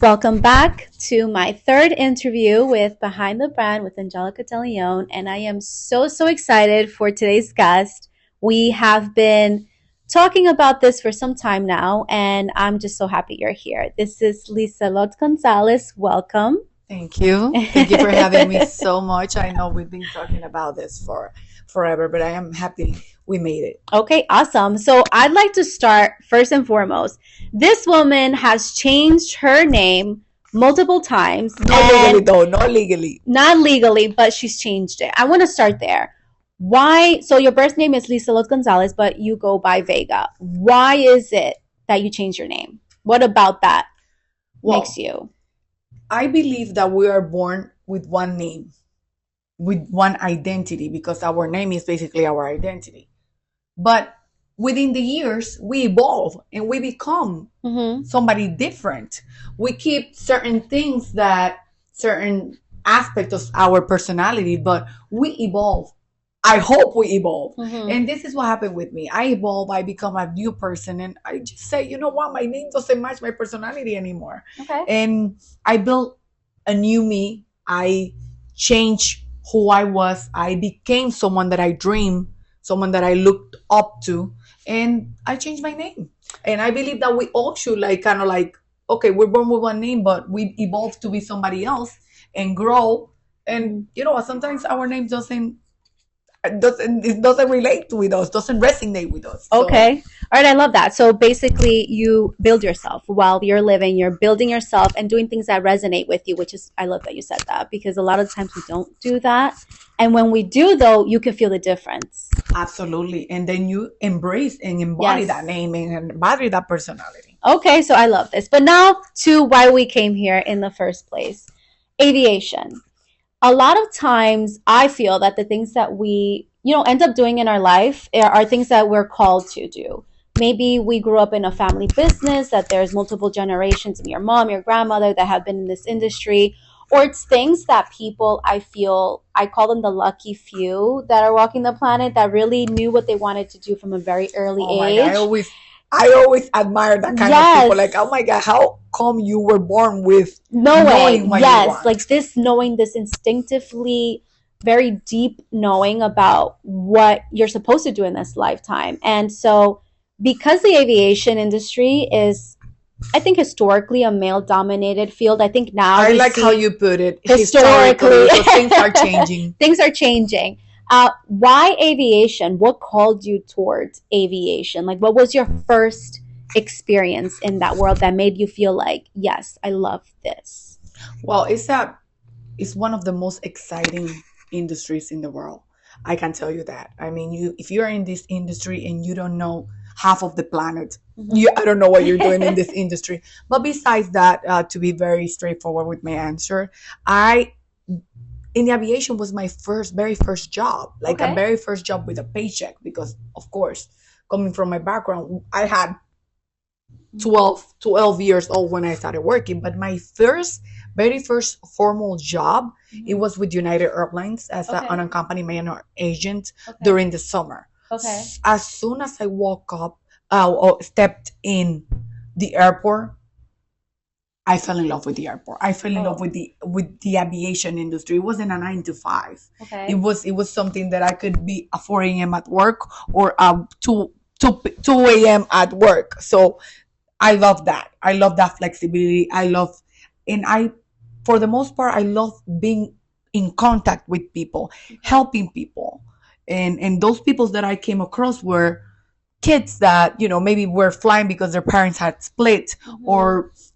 Welcome back to my third interview with Behind the Brand with Angelica De Leon, and I am so excited for today's guest. We have been talking about this for some time now, and I'm just so happy you're here. This is Lisa Gonzalez. Welcome. Thank you. Thank you for having me so much. I know we've been talking about this for forever, but I am happy we made it. Okay, awesome. So I'd like to start first and foremost. This woman has changed her name multiple times. Not legally, though, not legally. Not legally, but she's changed it. I want to start there. Why? So your birth name is Lisa Gonzalez, but you go by Vega. Why is it that you changed your name? What about that makes you? I believe that we are born with one name, with one identity, because our name is basically our identity. But within the years, we evolve and we become somebody different. We keep certain things certain aspects of our personality, but we evolve. I hope we evolve. And this is what happened with me. I evolve, I become a new person, and I just say, you know what, my name doesn't match my personality anymore. Okay. And I built a new me. I changed who I was. I became someone that I dreamed, someone that I looked up to, and I changed my name. And I believe that we all should okay, we're born with one name, but we evolve to be somebody else and grow. And you know, sometimes our name doesn't relate with us, doesn't resonate with us. Okay. All right, I love that. So basically you build yourself while you're living, you're building yourself and doing things that resonate with you, which is, I love that you said that, because a lot of times we don't do that. And when we do, though, you can feel the difference. Absolutely. And then you embrace and embody that name and embody that personality. Okay, so I love this. But now to why we came here in the first place. Aviation. A lot of times I feel that the things that we, end up doing in our life are things that we're called to do. Maybe we grew up in a family business, that there's multiple generations of your mom, your grandmother that have been in this industry, or it's things that people, I feel, I call them the lucky few that are walking the planet that really knew what they wanted to do from a very early age. God, I always admire that kind of people. Like, oh my God, how come you were born with knowing what you want? Like this knowing, this instinctively very deep knowing about what you're supposed to do in this lifetime. And so because the aviation industry is, I think, historically a male-dominated field, I think now I like how you put it. Historically, so things are changing. Things are changing. Why aviation? What called you towards aviation? Like, what was your first experience in that world that made you feel like, yes, I love this? Well, it's one of the most exciting industries in the world. I can tell you that. I mean, if you're in this industry and you don't know half of the planet, I don't know what you're doing in this industry. But besides that, to be very straightforward with my answer, in the aviation was my very first job, like a very first job with a paycheck, because of course, coming from my background, I had 12 years old when I started working. But my very first formal job, it was with United Airlines as an unaccompanied minor agent during the summer. As soon as I woke up, or stepped in the airport, I fell in love with the airport. I fell in love with the aviation industry. It wasn't a 9 to 5. It was something that I could be at 4 a.m. at work or 2 a.m. at work. So I love that. I love that flexibility. For the most part, I love being in contact with people, helping people. And those people that I came across were kids that, maybe were flying because their parents had split,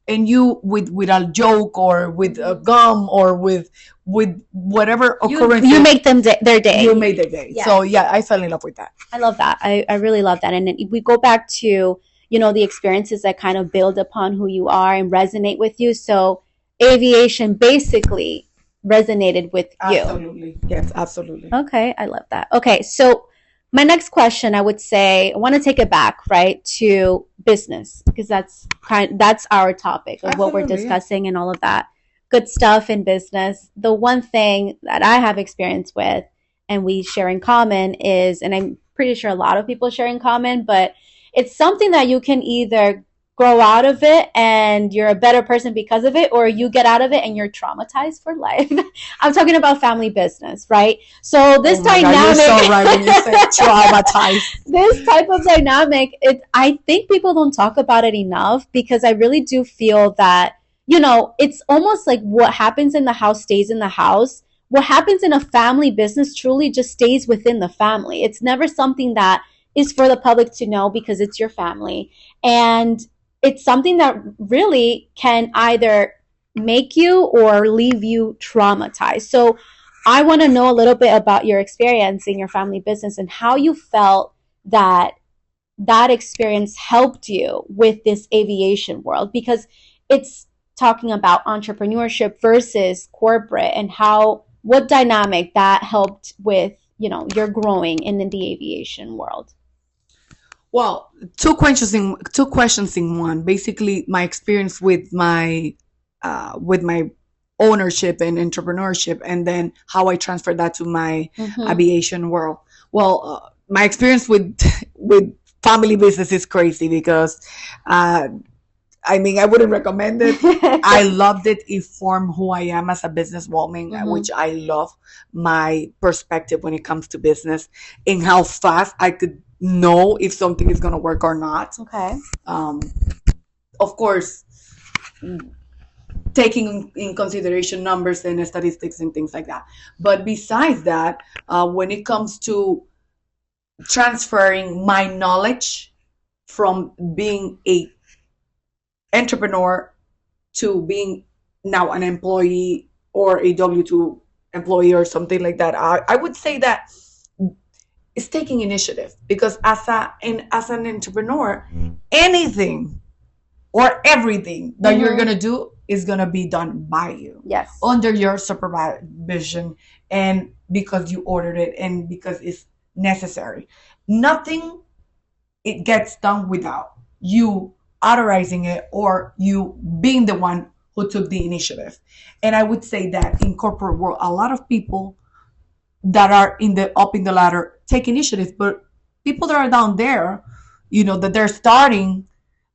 and you with a joke or with a gum or with whatever occurrence, you make them their day. You made their day. Yeah. So yeah, I fell in love with that. I love that. I really love that. And then we go back to, the experiences that kind of build upon who you are and resonate with you. So aviation basically resonated with you. Absolutely. Yes, absolutely. Okay, I love that. Okay, so my next question, I would say, I want to take it back, right, to business, because that's our topic of what we're discussing and all of that good stuff in business. The one thing that I have experience with and we share in common is, and I'm pretty sure a lot of people share in common, but it's something that you can either grow out of it and you're a better person because of it, or you get out of it and you're traumatized for life. I'm talking about family business, right? So this Oh my God, you're dynamic, so right when you say traumatized. this type of dynamic, I think people don't talk about it enough, because I really do feel that, it's almost like what happens in the house stays in the house. What happens in a family business truly just stays within the family. It's never something that is for the public to know, because it's your family. And it's something that really can either make you or leave you traumatized. So I want to know a little bit about your experience in your family business and how you felt that experience helped you with this aviation world, because it's talking about entrepreneurship versus corporate, and how what dynamic that helped with, your growing in the aviation world. Well, two questions in one. Basically, my experience with my ownership and entrepreneurship, and then how I transferred that to my Mm-hmm. aviation world. Well, my experience with with family business is crazy because uh, I mean, I wouldn't recommend it. I loved it. It formed who I am as a businesswoman, Mm-hmm. which I love my perspective when it comes to business and how fast I could know if something is going to work or not. Okay. Um, of course, taking in consideration numbers and statistics and things like that. But besides that, when it comes to transferring my knowledge from being a entrepreneur to being now an employee or a W-2 employee or something like that, I would say that it's taking initiative, because as an entrepreneur, anything or everything that you're Mm-hmm. gonna do is gonna be done by you, Yes. under your supervision, and because you ordered it and because it's necessary. Nothing it gets done without you authorizing it or you being the one who took the initiative. And I would say that in corporate world, a lot of people that are in the up in the ladder take initiative, but people that are down there, that they're starting,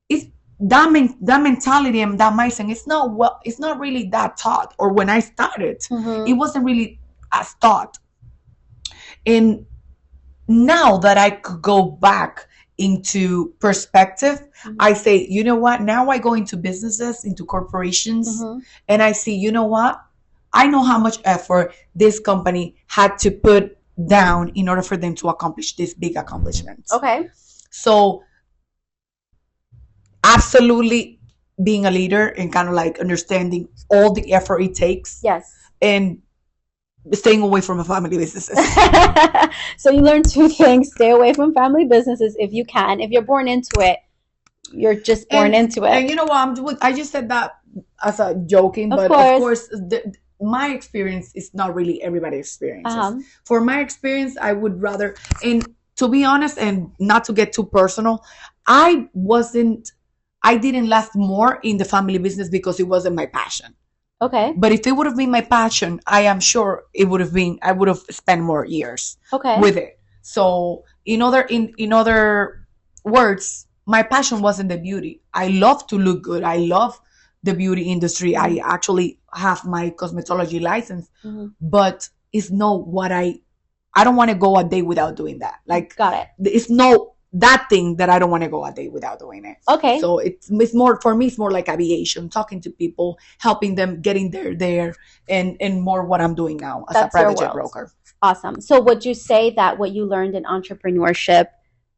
it's that mentality and that mindset. It's not really that taught. Or when I started, it Mm-hmm. wasn't really as taught. And now that I could go back into perspective, I Mm-hmm. say, you know what? Now I go into businesses, into corporations, Mm-hmm. and I see, you know what? I know how much effort this company had to put down in order for them to accomplish this big accomplishment. Okay. So, absolutely being a leader and kind of like understanding all the effort it takes, Yes. and staying away from family businesses. So you learn two things: stay away from family businesses if you can. If you're born into it, you're just born and into it. and you know what, I just said that as a joking, Of but of course. course my experience is not really everybody's experiences. Uh-huh. For my experience, I would rather, and to be honest and not to get too personal, I didn't last more in the family business because it wasn't my passion. Okay. But if it would have been my passion, I am sure I would have spent more years Okay. with it. So in other words, my passion wasn't the beauty. I love to look good. I love the beauty industry. I Mm-hmm. actually have my cosmetology license, Mm-hmm. but it's not what I don't want to go a day without doing that. Like, Got it. it's no that thing that I don't want to go a day without doing it. Okay. So it's more for me. It's more like aviation, talking to people, helping them getting there, and more what I'm doing now as a That's your private jet world. broker. Awesome. So would you say that what you learned in entrepreneurship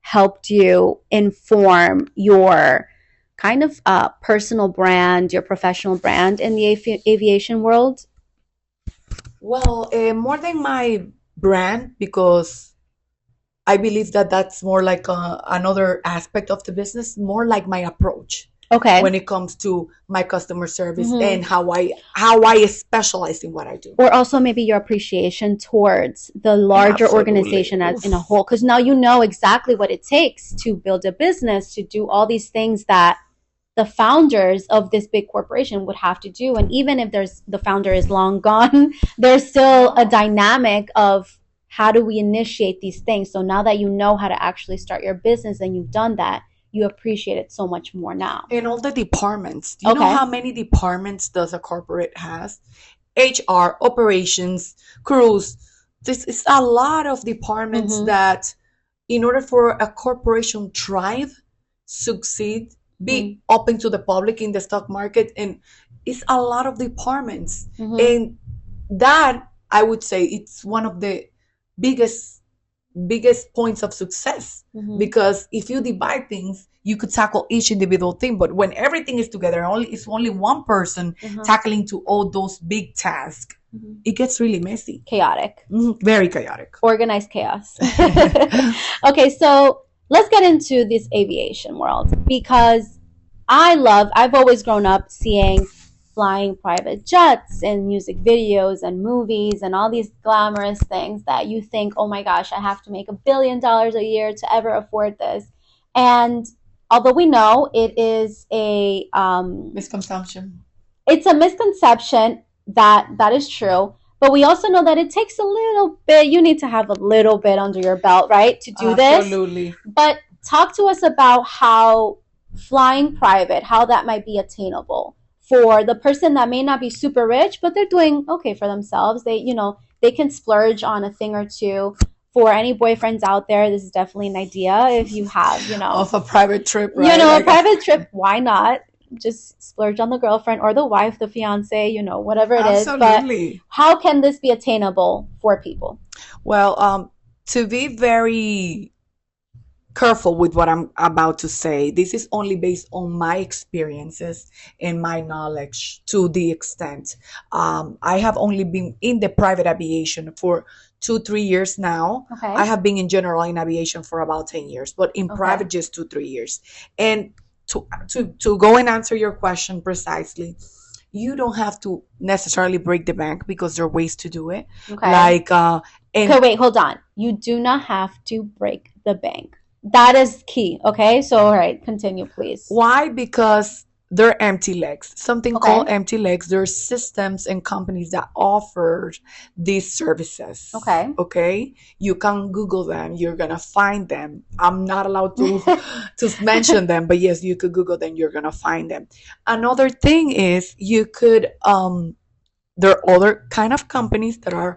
helped you inform your kind of personal brand, your professional brand in the aviation world? Well, more than my brand, because I believe that that's more like another aspect of the business, more like my approach Okay. when it comes to my customer service Mm-hmm. and how I specialize in what I do. Or also maybe your appreciation towards the larger Absolutely. organization as in a Oof. whole, because now you know exactly what it takes to build a business, to do all these things that the founders of this big corporation would have to do. And even if there's the founder is long gone, there's still a No. dynamic of how do we initiate these things. So now that you know how to actually start your business and you've done that, you appreciate it so much more now. In all the departments, do you know how many departments does a corporate has? HR, operations, crews. This is a lot of departments that, in order for a corporation thrive, succeed, be open to the public in the stock market, and it's a lot of departments, and that I would say it's one of the biggest points of success, because if you divide things, you could tackle each individual thing, but when everything is together, it's only one person tackling to all those big tasks, it gets really messy, chaotic, very chaotic, organized chaos. Okay, so let's get into this aviation world, because I've always grown up seeing flying private jets and music videos and movies and all these glamorous things that you think, oh my gosh, I have to make $1 billion a year to ever afford this. And although we know it is a misconception, it's a misconception that is true, but we also know that it takes a little bit. You need to have a little bit under your belt, right, to do this. Absolutely. But talk to us about how flying private, how that might be attainable for the person that may not be super rich, but they're doing okay for themselves. They can splurge on a thing or two. For any boyfriends out there, this is definitely an idea. If you have, of a private trip, right? A private trip, why not? Just splurge on the girlfriend or the wife, the fiance, whatever it is. Absolutely. But how can this be attainable for people? Well, to be very careful with what I'm about to say, this is only based on my experiences and my knowledge to the extent. I have only been in the private aviation for 2-3 years now. Okay. I have been in general in aviation for about 10 years, but in private just 2-3 years. And to go and answer your question precisely, you don't have to necessarily break the bank, because there are ways to do it. Okay. Okay, wait, hold on. You do not have to break the bank. That is key. Okay, so all right, continue, please. Why? Because they're empty legs. Something called empty legs. There are systems and companies that offer these services. Okay. You can Google them. You're gonna find them. I'm not allowed to mention them, but yes, you could Google them. You're gonna find them. Another thing is you could. There are other kind of companies that are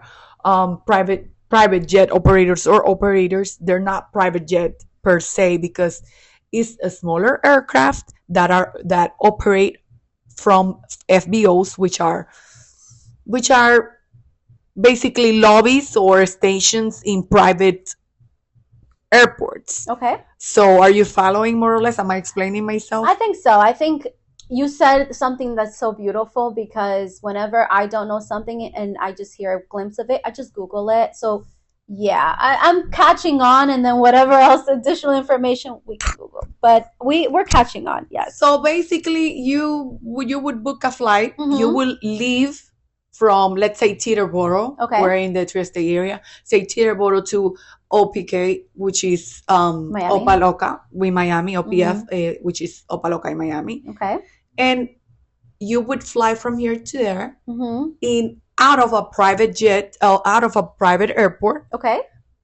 private jet operators or operators. They're not private jet per se, because it's a smaller aircraft that operate from FBOs, which are basically lobbies or stations in private airports. Okay. So are you following more or less? Am I explaining myself? I think so. I think you said something that's so beautiful, because whenever I don't know something and I just hear a glimpse of it, I just Google it. So yeah, I'm catching on, and then whatever else additional information we can Google. But we're catching on, yes. So basically, you would book a flight. You will leave from, let's say, Teterboro. Okay. We're in the tri-state area. Say Teterboro to OPK, which is Opa-locka, Miami, OPF, which is Opa-locka in Miami. Okay. And you would fly from here to there out of a private jet, out of a private airport. Okay.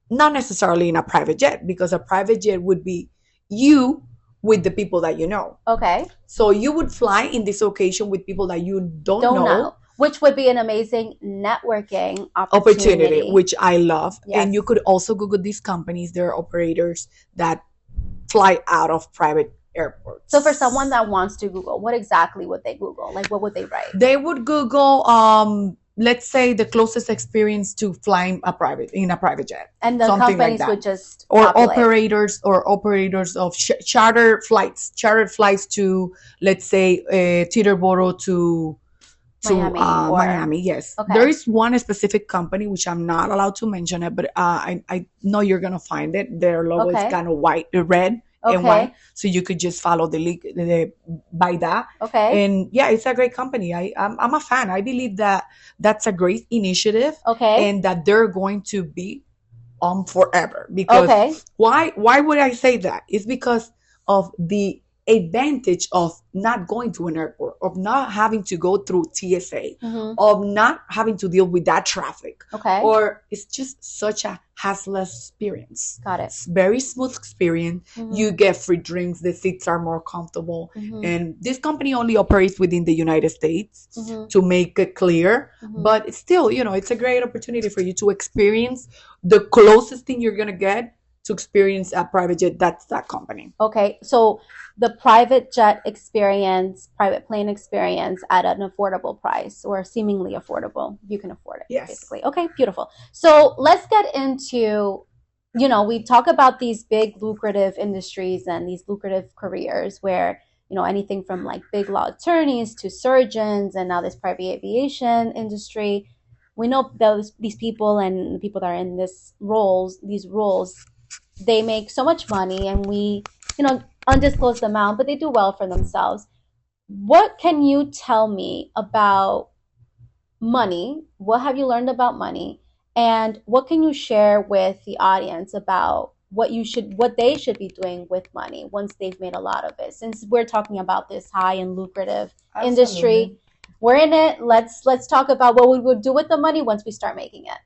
Not necessarily in a private jet, because a private jet would be you with the people that you know. Okay. So you would fly in this occasion with people that you don't know. Which would be an amazing networking opportunity, which I love. Yes. And you could also Google these companies. There are operators that fly out of private airports. So for someone that wants to Google, what exactly would they Google? Like, what would they write? They would Google, let's say, the closest experience to flying in a private jet. And the companies would just populate. operators of chartered flights to, let's say, Teterboro to Miami. Yes. Okay. There is one specific company which I'm not allowed to mention it, but I know you're gonna find it. Their logo is kind of red and white, so you could just follow the link by that. Okay. And yeah, it's a great company. I'm a fan. I believe that that's a great initiative. Okay. And that they're going to be on forever. Because why would I say that? It's because of the advantage of not going to an airport, of not having to go through TSA, of not having to deal with that traffic. Okay. Or it's just such a hassle experience. Got it. It's very smooth experience. You get free drinks. The seats are more comfortable. And this company only operates within the United States, to make it clear. But it's still, it's a great opportunity for you to experience the closest thing you're gonna get to experience a private jet. That's that company. Okay, so the private jet experience, private plane experience at an affordable price, or seemingly affordable. You can afford it, Yes. basically. Okay, beautiful. So let's get into, we talk about these big lucrative industries and these lucrative careers where, anything from like big law attorneys to surgeons and now this private aviation industry. We know these people and the people that are in these roles, they make so much money, and we, undisclosed amount, but they do well for themselves. What can you tell me about money? What have you learned about money? And what can you share with the audience about what they should be doing with money once they've made a lot of it? Since we're talking about this high and lucrative industry, we're in it. Let's talk about what we would do with the money once we start making it.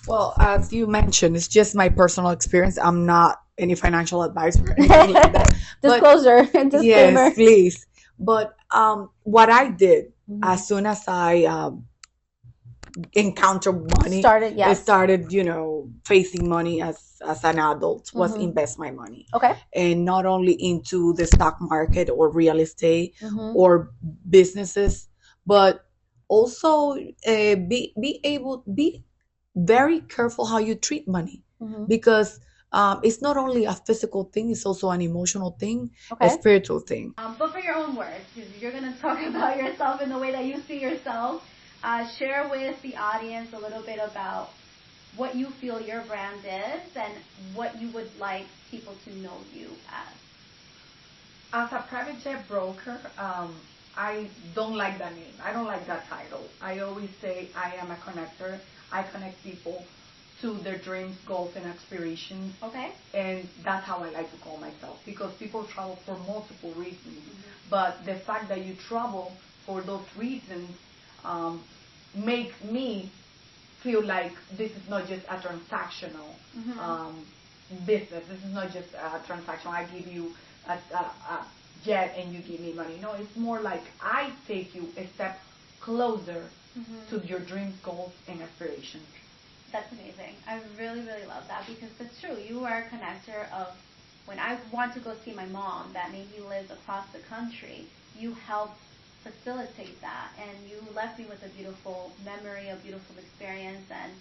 Well, as you mentioned, it's just my personal experience. I'm not any financial advisor or anything like that. Disclosure and disclaimer. Yes, please. But what I did as soon as I encountered money, I started, facing money as an adult, was invest my money. Okay. And not only into the stock market or real estate or businesses, but also be very careful how you treat money, because it's not only a physical thing, it's also an emotional thing, a spiritual thing. But for your own words, because you're going to talk about yourself in the way that you see yourself, share with the audience a little bit about what you feel your brand is and what you would like people to know you as. As a private jet broker, I don't like that name. I don't like that title. I always say I am a connector. I connect people to their dreams, goals, and aspirations. Okay. And that's how I like to call myself, because people travel for multiple reasons. But the fact that you travel for those reasons make me feel like this is not just a transactional business. This is not just a transaction. I give you a jet and you give me money. No, it's more like I take you a step closer to your dreams, goals, and aspirations. That's amazing. I really, really love that, because it's true. You are a connector of, when I want to go see my mom that maybe lives across the country, you help facilitate that, and you left me with a beautiful memory, a beautiful experience, and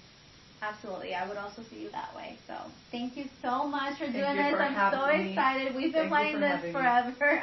absolutely, I would also see you that way. So thank you so much for doing this. I'm so excited. We've been planning this forever.